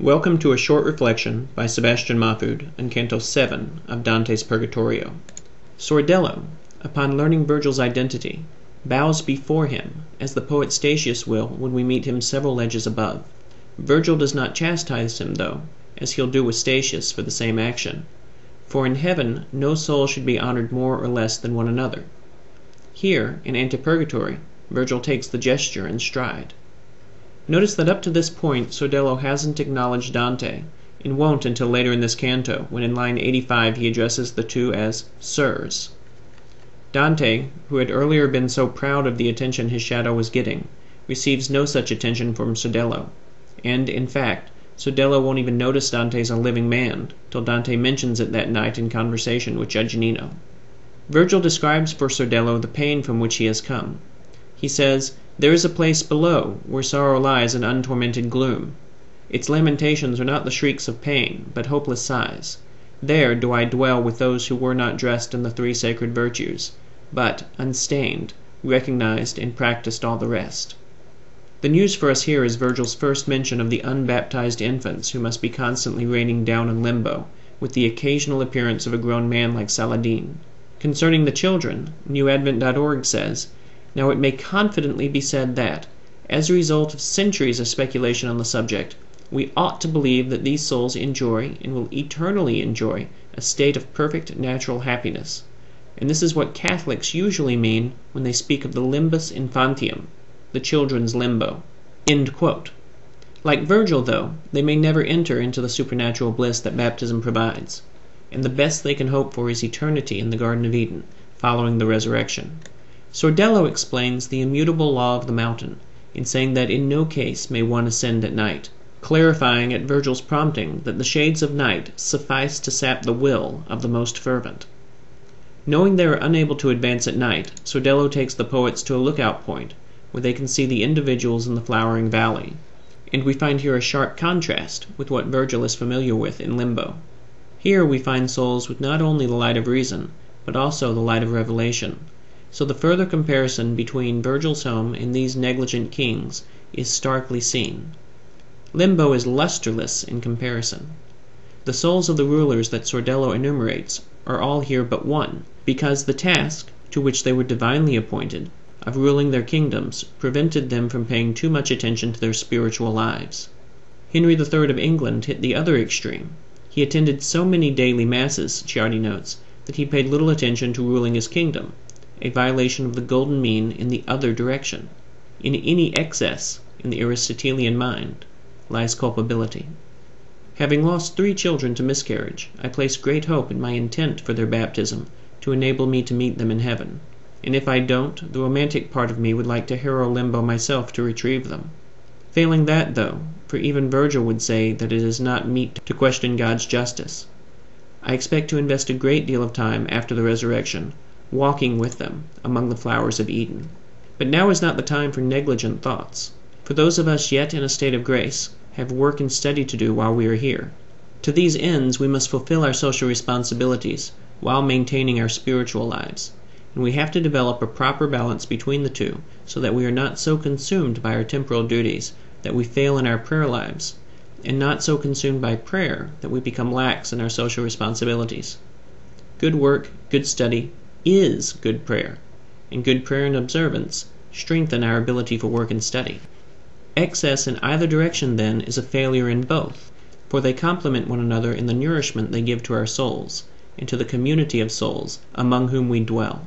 Welcome to a short reflection by Sebastian Mahfoud on Canto VII of Dante's Purgatorio. Sordello, upon learning Virgil's identity, bows before him, as the poet Statius will when we meet him several ledges above. Virgil does not chastise him, though, as he'll do with Statius for the same action, for in heaven no soul should be honored more or less than one another. Here, in Antipurgatory, Virgil takes the gesture in stride. Notice that up to this point Sordello hasn't acknowledged Dante, and won't until later in this canto, when in line 85 he addresses the two as sirs. Dante, who had earlier been so proud of the attention his shadow was getting, receives no such attention from Sordello, and, in fact, Sordello won't even notice Dante's a living man till Dante mentions it that night in conversation with Giugiano. Virgil describes for Sordello the pain from which he has come. He says, "There is a place below, where sorrow lies in untormented gloom. Its lamentations are not the shrieks of pain, but hopeless sighs. There do I dwell with those who were not dressed in the three sacred virtues, but, unstained, recognized and practiced all the rest." The news for us here is Virgil's first mention of the unbaptized infants who must be constantly raining down in Limbo, with the occasional appearance of a grown man like Saladin. Concerning the children, newadvent.org says, "Now it may confidently be said that, as a result of centuries of speculation on the subject, we ought to believe that these souls enjoy, and will eternally enjoy, a state of perfect natural happiness. And this is what Catholics usually mean when they speak of the limbus infantium, the children's limbo." End quote. Like Virgil, though, they may never enter into the supernatural bliss that baptism provides, and the best they can hope for is eternity in the Garden of Eden, following the resurrection. Sordello explains the immutable law of the mountain, in saying that in no case may one ascend at night, clarifying at Virgil's prompting that the shades of night suffice to sap the will of the most fervent. Knowing they are unable to advance at night, Sordello takes the poets to a lookout point, where they can see the individuals in the flowering valley, and we find here a sharp contrast with what Virgil is familiar with in Limbo. Here we find souls with not only the light of reason, but also the light of revelation. So the further comparison between Virgil's home and these negligent kings is starkly seen. Limbo is lusterless in comparison. The souls of the rulers that Sordello enumerates are all here but one, because the task, to which they were divinely appointed, of ruling their kingdoms, prevented them from paying too much attention to their spiritual lives. Henry III of England hit the other extreme. He attended so many daily masses, Ciardi notes, that he paid little attention to ruling his kingdom, a violation of the golden mean in the other direction. In any excess, in the Aristotelian mind, lies culpability. Having lost 3 children to miscarriage, I place great hope in my intent for their baptism to enable me to meet them in heaven, and if I don't, the romantic part of me would like to harrow Limbo myself to retrieve them. Failing that, though, for even Virgil would say that it is not meet to question God's justice, I expect to invest a great deal of time after the resurrection walking with them among the flowers of Eden. But now is not the time for negligent thoughts, for those of us yet in a state of grace have work and study to do while we are here. To these ends we must fulfill our social responsibilities while maintaining our spiritual lives, and we have to develop a proper balance between the two so that we are not so consumed by our temporal duties that we fail in our prayer lives, and not so consumed by prayer that we become lax in our social responsibilities. Good work, good study, is good prayer, and good prayer and observance strengthen our ability for work and study. Excess in either direction, then, is a failure in both, for they complement one another in the nourishment they give to our souls, and to the community of souls among whom we dwell.